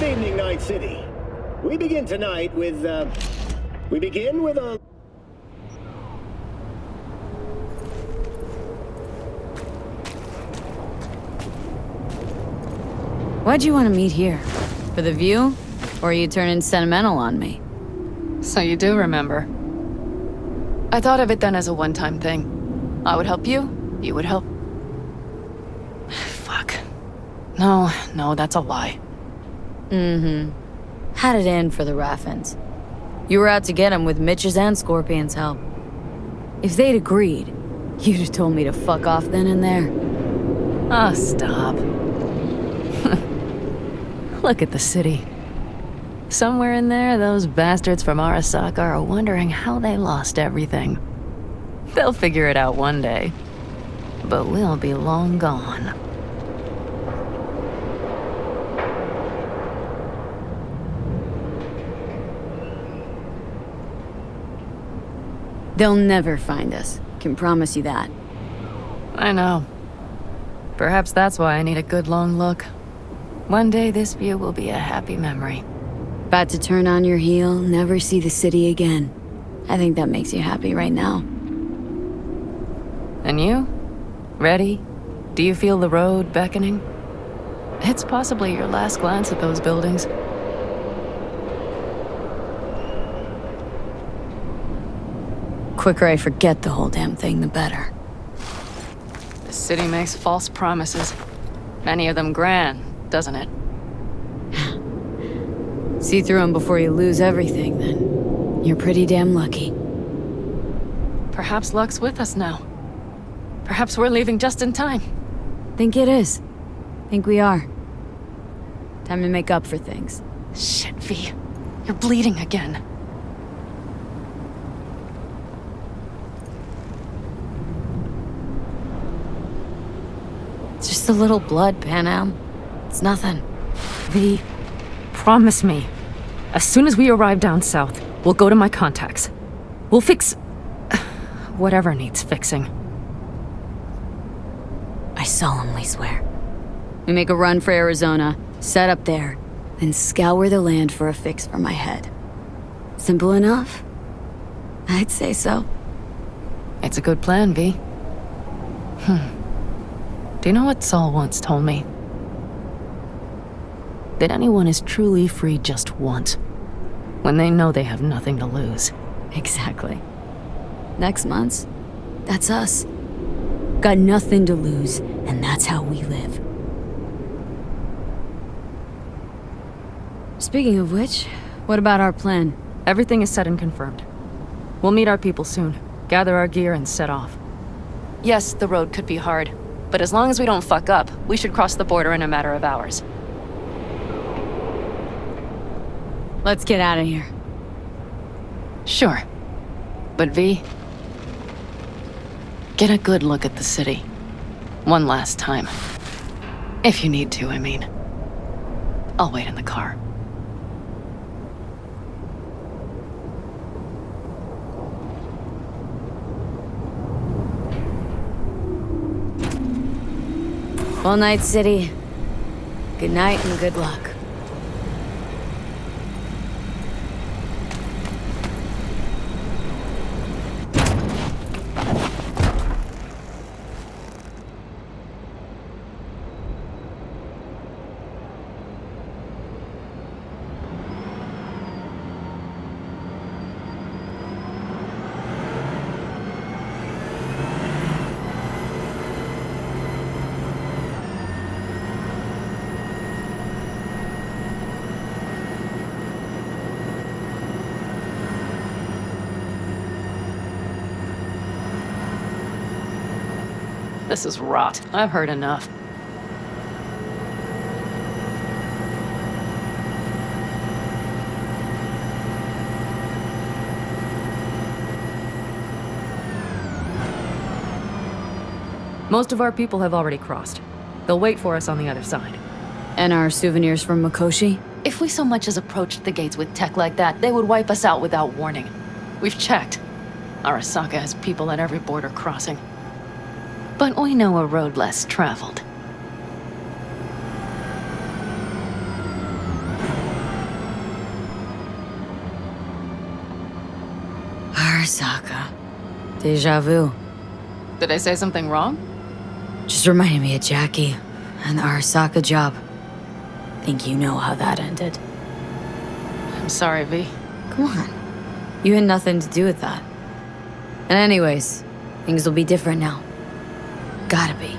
Good evening, Night City. We begin tonight with, we begin with a... Why'd you want to meet here? For the view? Or are you turning sentimental on me? So you do remember. I thought of it then as a one-time thing. I would help you, you would help... Fuck. No, that's a lie. Had it in for the Raffins. You were out to get him with Mitch's and Scorpion's help. If they'd agreed, you'd have told me to fuck off then and there. Oh, stop. Look at the city. Somewhere in there, those bastards from Arasaka are wondering how they lost everything. They'll figure it out one day. But we'll be long gone. They'll never find us. Can promise you that. I know. Perhaps that's why I need a good long look. One day this view will be a happy memory. About to turn on your heel, never see the city again. I think that makes you happy right now. And you? Ready? Do you feel the road beckoning? It's possibly your last glance at those buildings. Quicker I forget the whole damn thing, the better. The city makes false promises. Many of them grand, doesn't it? See through them before you lose everything, then. You're pretty damn lucky. Perhaps luck's with us now. Perhaps we're leaving just in time. Think it is. Think we are. Time to make up for things. Shit, V. You're bleeding again. It's just a little blood, Panam. It's nothing. V, promise me. As soon as we arrive down south, we'll go to my contacts. We'll fix... whatever needs fixing. I solemnly swear. We make a run for Arizona, set up there, then scour the land for a fix for my head. Simple enough? I'd say so. It's a good plan, V. Do you know what Saul once told me? That anyone is truly free just once, when they know they have nothing to lose. Exactly. Next month's, that's us. Got nothing to lose, and that's how we live. Speaking of which, what about our plan? Everything is set and confirmed. We'll meet our people soon, gather our gear, and set off. Yes, the road could be hard, but as long as we don't fuck up, we should cross the border in a matter of hours. Let's get out of here. Sure. But V, get a good look at the city. One last time. If you need to, I mean. I'll wait in the car. Well, Night City. Good night and good luck. This is rot. I've heard enough. Most of our people have already crossed. They'll wait for us on the other side. And our souvenirs from Mikoshi? If we so much as approached the gates with tech like that, they would wipe us out without warning. We've checked. Arasaka has people at every border crossing. But we know a road less traveled. Arasaka. Deja vu. Did I say something wrong? Just reminded me of Jackie and the Arasaka job. Think you know how that ended. I'm sorry, V. Come on. You had nothing to do with that. And anyways, things will be different now. Gotta be.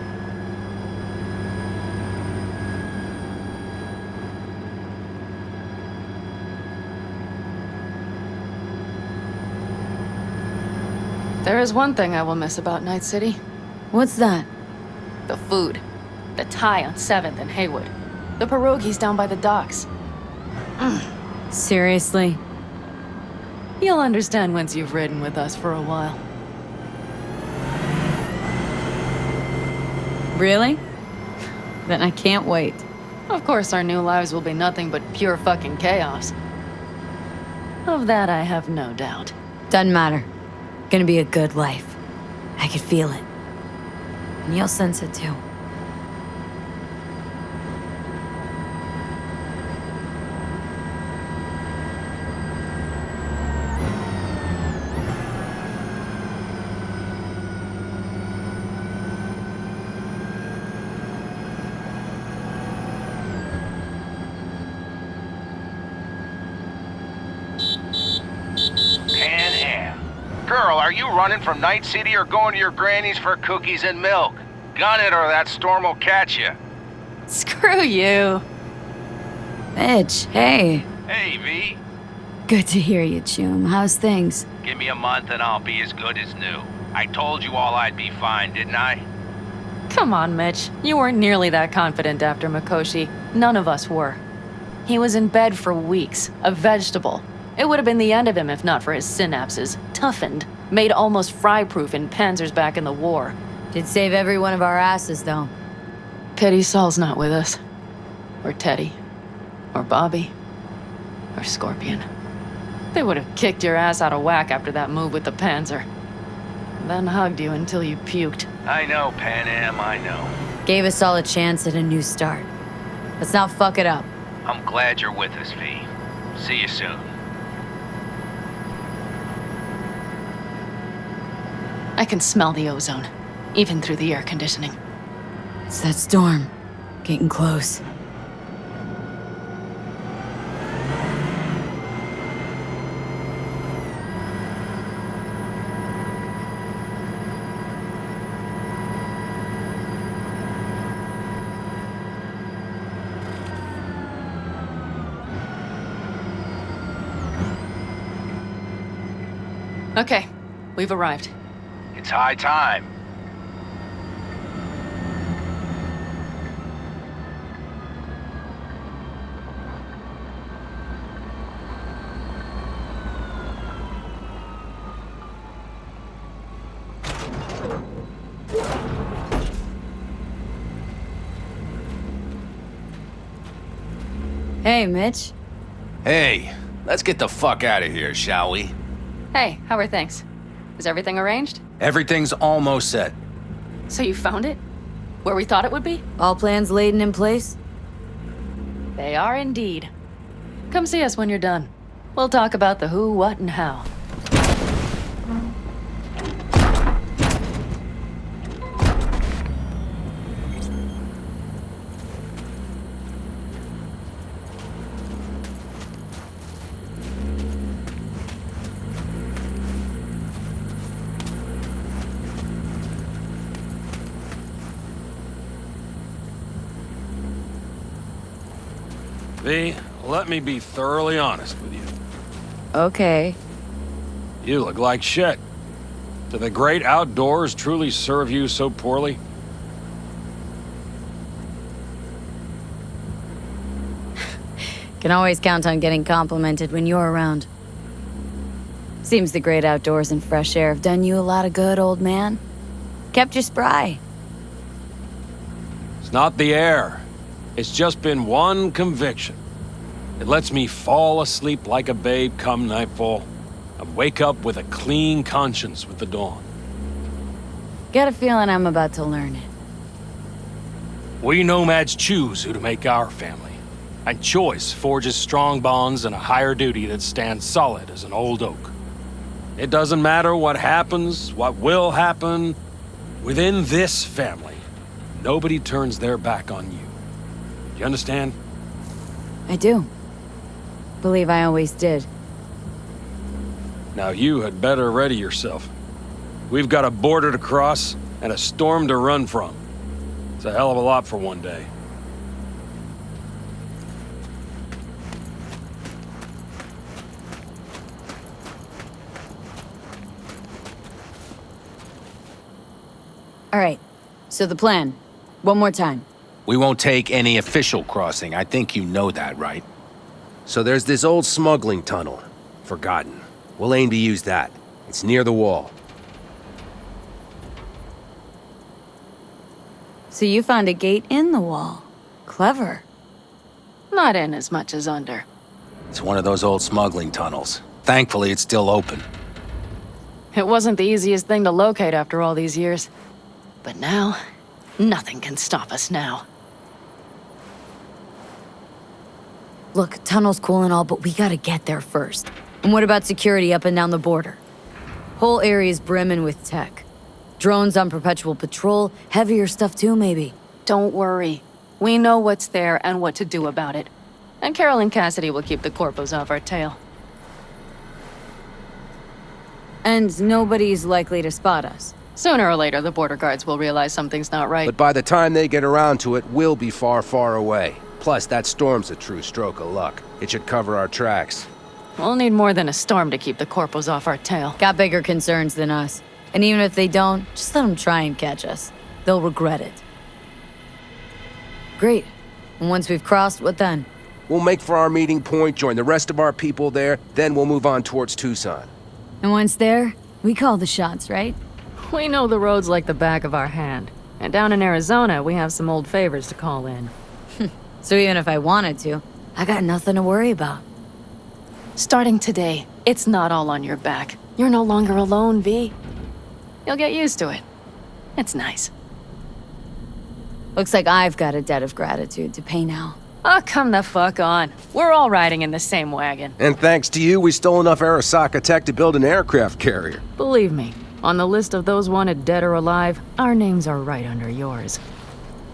There is one thing I will miss about Night City. What's that? The food. The Thai on 7th and Haywood. The pierogies down by the docks. Seriously? You'll understand once you've ridden with us for a while. Really? Then I can't wait. Of course, our new lives will be nothing but pure fucking chaos. Of that, I have no doubt. Doesn't matter. Gonna be a good life. I could feel it. And you'll sense it too. Girl, are you running from Night City or going to your granny's for cookies and milk? Gun it or that storm will catch you. Screw you. Mitch, hey. Hey, V. Good to hear you, Chum. How's things? Give me a month and I'll be as good as new. I told you all I'd be fine, didn't I? Come on, Mitch. You weren't nearly that confident after Mikoshi. None of us were. He was in bed for weeks, a vegetable. It would have been the end of him if not for his synapses. Toughened, made almost fry-proof in panzers back in the war. Did save every one of our asses, though. Pity Saul's not with us. Or Teddy. Or Bobby. Or Scorpion. They would have kicked your ass out of whack after that move with the panzer. Then hugged you until you puked. I know, Pan Am, I know. Gave us all a chance at a new start. Let's not fuck it up. I'm glad you're with us, V. See you soon. I can smell the ozone, even through the air conditioning. It's that storm. Getting close. Okay, we've arrived. It's high time. Hey, Mitch. Hey, let's get the fuck out of here, shall we? Hey, how are things? Is everything arranged? Everything's almost set. So you found it? Where we thought it would be? All plans laid and in place? They are indeed. Come see us when you're done. We'll talk about the who, what, and how. V, let me be thoroughly honest with you. Okay. You look like shit. Do the great outdoors truly serve you so poorly? Can always count on getting complimented when you're around. Seems the great outdoors and fresh air have done you a lot of good, old man. Kept you spry. It's not the air. It's just been one conviction. It lets me fall asleep like a babe come nightfall, and wake up with a clean conscience with the dawn. Got a feeling I'm about to learn it. We nomads choose who to make our family, and choice forges strong bonds and a higher duty that stands solid as an old oak. It doesn't matter what happens, what will happen. Within this family, nobody turns their back on you. Do you understand? I do. Believe I always did. Now you had better ready yourself. We've got a border to cross and a storm to run from. It's a hell of a lot for one day. All right, so the plan. One more time. We won't take any official crossing. I think you know that, right? So there's this old smuggling tunnel. Forgotten. We'll aim to use that. It's near the wall. So you found a gate in the wall. Clever. Not in as much as under. It's one of those old smuggling tunnels. Thankfully, it's still open. It wasn't the easiest thing to locate after all these years. But now, nothing can stop us now. Look, tunnel's cool and all, but we gotta get there first. And what about security up and down the border? Whole area's brimming with tech. Drones on perpetual patrol, heavier stuff too, maybe. Don't worry. We know what's there and what to do about it. And Carol and Cassidy will keep the corpos off our tail. And nobody's likely to spot us. Sooner or later, the border guards will realize something's not right. But by the time they get around to it, we'll be far, far away. Plus, that storm's a true stroke of luck. It should cover our tracks. We'll need more than a storm to keep the corpos off our tail. Got bigger concerns than us. And even if they don't, just let them try and catch us. They'll regret it. Great. And once we've crossed, what then? We'll make for our meeting point, join the rest of our people there, then we'll move on towards Tucson. And once there, we call the shots, right? We know the roads like the back of our hand. And down in Arizona, we have some old favors to call in. So even if I wanted to, I got nothing to worry about. Starting today, it's not all on your back. You're no longer alone, V. You'll get used to it. It's nice. Looks like I've got a debt of gratitude to pay now. Oh, come the fuck on. We're all riding in the same wagon. And thanks to you, we stole enough Arasaka tech to build an aircraft carrier. Believe me, on the list of those wanted dead or alive, our names are right under yours.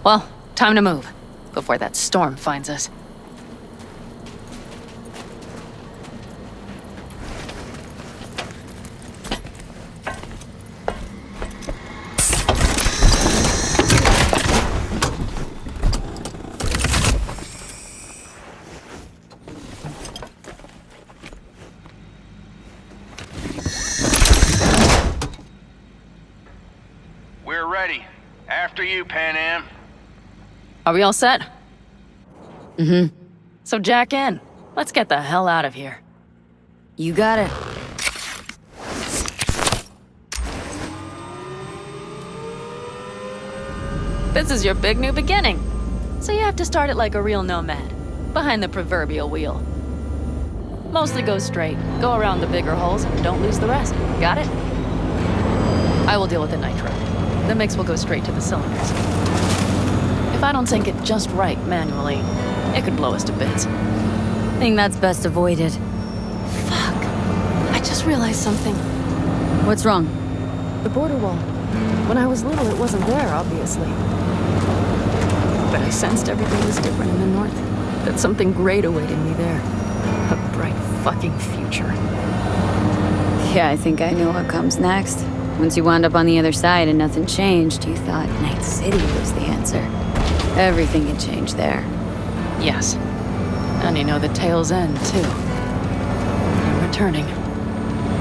Well, time to move, before that storm finds us. We're ready. After you, Pan Am. Are we all set? So jack in. Let's get the hell out of here. You got it. This is your big new beginning. So you have to start it like a real nomad, behind the proverbial wheel. Mostly go straight, go around the bigger holes, and don't lose the rest. Got it? I will deal with the nitro. The mix will go straight to the cylinders. If I don't sync it just right manually, it could blow us to bits. Think that's best avoided. Fuck. I just realized something. What's wrong? The border wall. When I was little, it wasn't there, obviously. But I sensed everything was different in the north. That something great awaited me there. A bright fucking future. Yeah, I think I know what comes next. Once you wound up on the other side and nothing changed, you thought Night City was the answer. Everything had changed there. Yes. And you know the tale's end, too. I'm returning.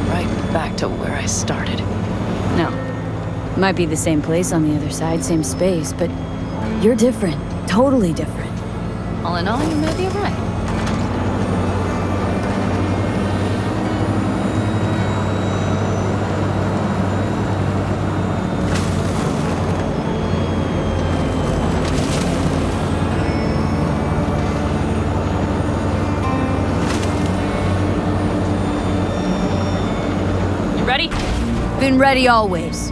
Right back to where I started. No. Might be the same place on the other side, same space, but you're different. Totally different. All in all, you may be right. Ready? Been ready always.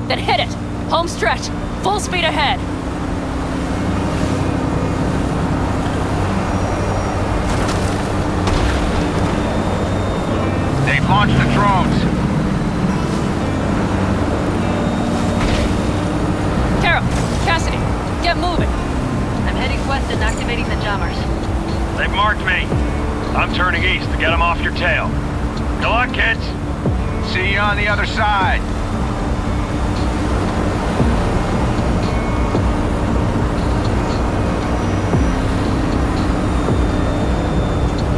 Then hit it! Home stretch! Full speed ahead! They've launched the drones. get moving. I'm heading west and activating the jammers. They've marked me. I'm turning east to get them off your tail. Good luck, kids. See you on the other side.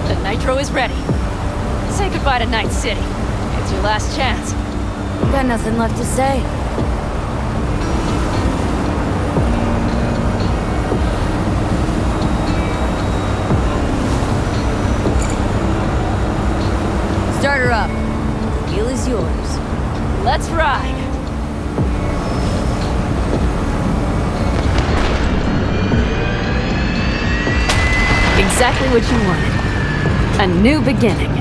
The nitro is ready. Say goodbye to Night City. It's your last chance. Got nothing left to say. Start her up. The wheel is yours. Let's ride. Exactly what you wanted. A new beginning.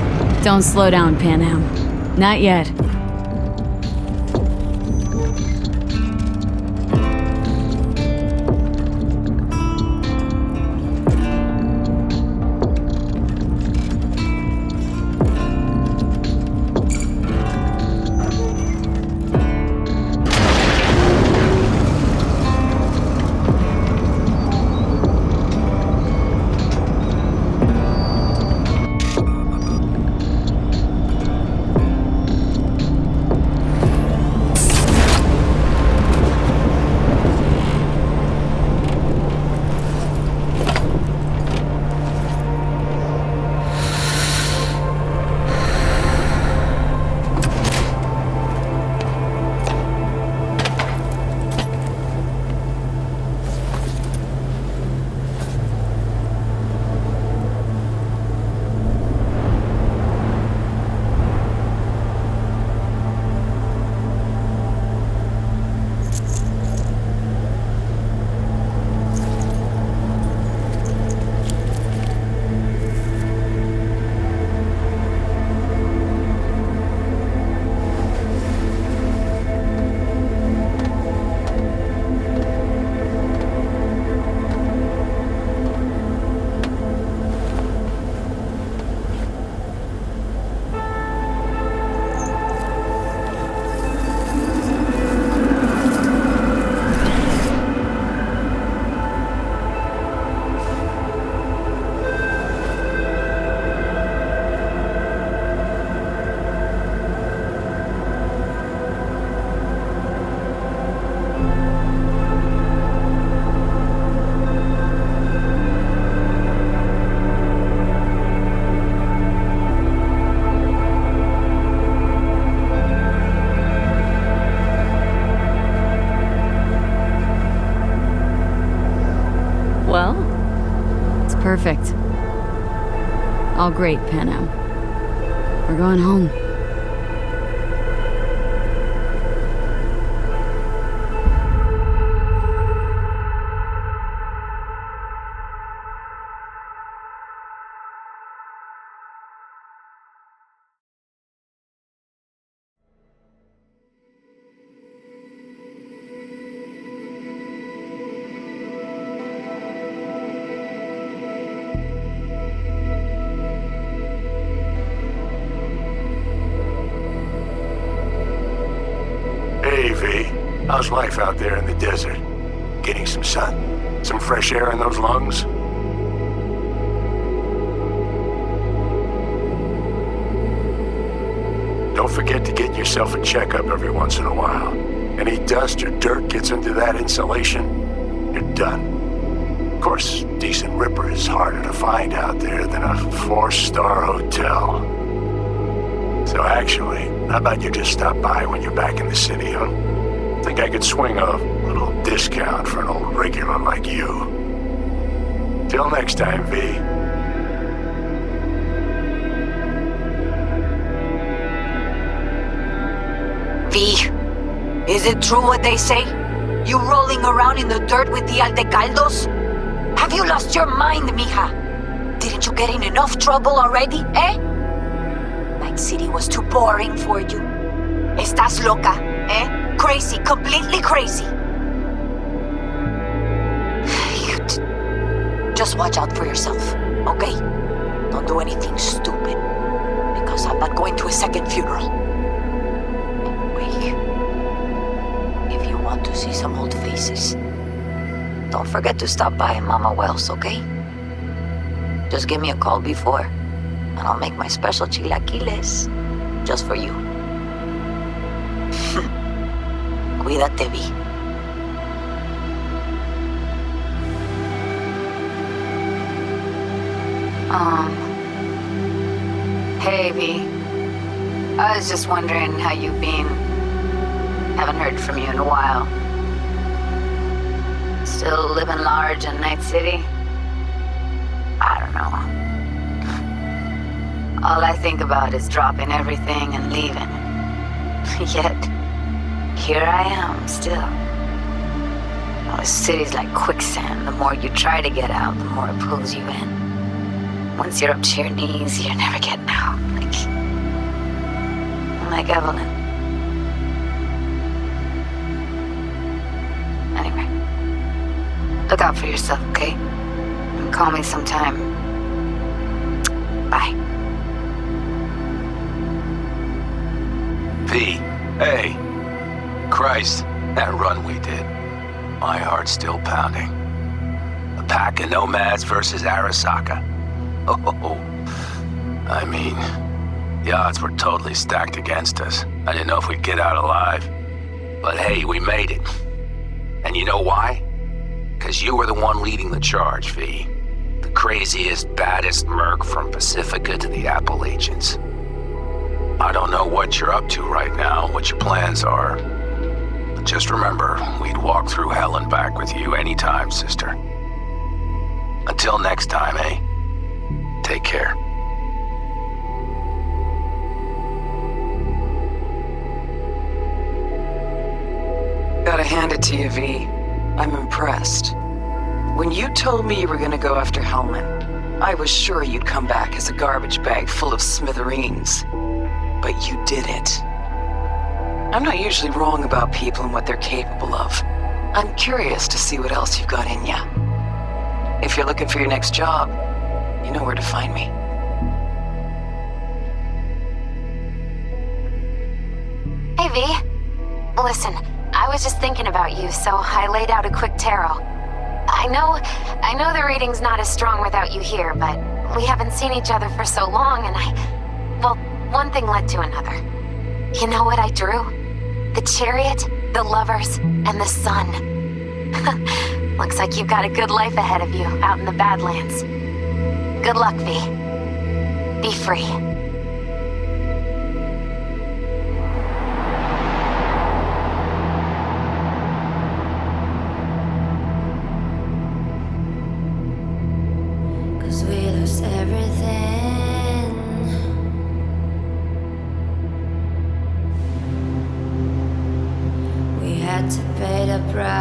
Don't slow down, Pan Am. Not yet. Well? It's perfect. All great, Pan Am. We're going home. Hey, V. How's life out there in the desert? Getting some sun? Some fresh air in those lungs? Don't forget to get yourself a checkup every once in a while. Any dust or dirt gets into that insulation, you're done. Of course, decent ripper is harder to find out there than a 4-star hotel. So actually, how about you just stop by when you're back in the city, huh? Think I could swing a little discount for an old regular like you. Till next time, V. V, is it true what they say? You rolling around in the dirt with the Aldecaldos? Have you lost your mind, mija? Didn't you get in enough trouble already, eh? Night City was too boring for you. Estás loca, eh? Crazy, completely crazy. Just watch out for yourself, okay? Don't do anything stupid, because I'm not going to a second funeral. Anyway, if you want to see some old faces, don't forget to stop by Mama Wells, okay? Just give me a call before, and I'll make my special chilaquiles just for you. Cuídate, Vi. Hey, V. I was just wondering how you've been. Haven't heard from you in a while. Still living large in Night City? I don't know. All I think about is dropping everything and leaving. Yet, here I am, still. Oh, the city's like quicksand. The more you try to get out, the more it pulls you in. Once you're up to your knees, you're never getting out. Like Evelyn. Anyway, look out for yourself, okay? And call me sometime. Bye. V, hey. Christ, that run we did. My heart's still pounding. A pack of nomads versus Arasaka. Oh, I mean, the odds were totally stacked against us. I didn't know if we'd get out alive. But hey, we made it. And you know why? Because you were the one leading the charge, V. The craziest, baddest merc from Pacifica to the Appalachians. I don't know what you're up to right now, what your plans are. But just remember, we'd walk through hell and back with you anytime, sister. Until next time, eh? Take care. Gotta hand it to you, V. I'm impressed. When you told me you were gonna go after Hellman, I was sure you'd come back as a garbage bag full of smithereens. But you did it. I'm not usually wrong about people and what they're capable of. I'm curious to see what else you've got in ya. If you're looking for your next job, you know where to find me. Hey, V. Listen, I was just thinking about you, so I laid out a quick tarot. I know the reading's not as strong without you here, but we haven't seen each other for so long, and well, one thing led to another. You know what I drew? The chariot, the lovers, and the sun. Looks like you've got a good life ahead of you out in the Badlands. Good luck, V. Be free. Cause we lost everything. We had to pay the price.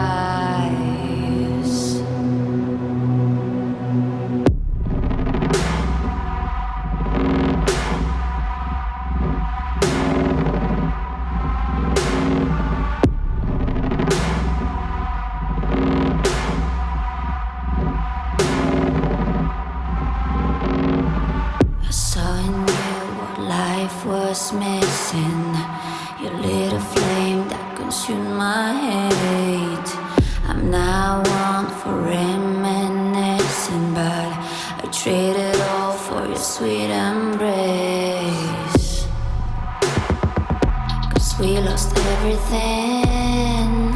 I saw in you what life was missing. You lit a flame that consumed my hate. I'm now one for reminiscing, but I traded all for your sweet embrace. Cause we lost everything.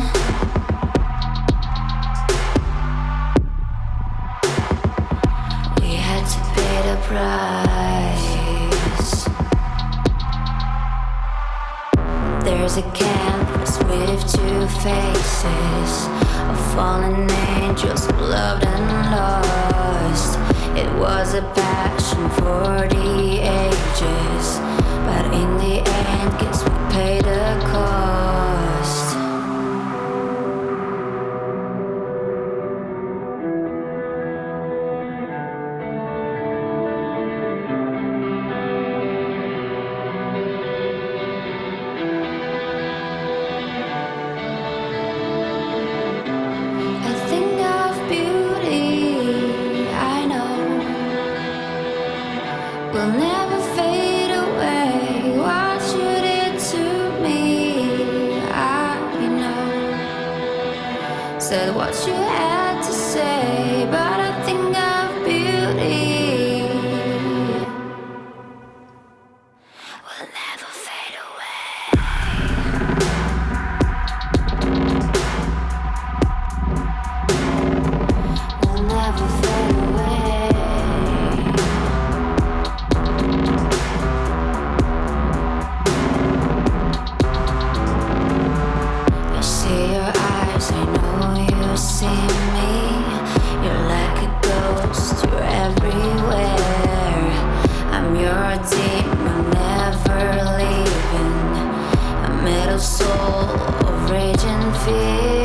We had to pay the price. There's a canvas with two faces of fallen angels who loved and lost. It was a passion for the ages, but in the end, guess we paid the cost. A thing of beauty, I know, will never fade away. What you did to me, I say, but I think of beauty will never fade away. Will never fade away. I see your eyes, I know you see me. You're like a ghost, you're everywhere. I'm your demon, never leaving. A metal soul of rage and fear.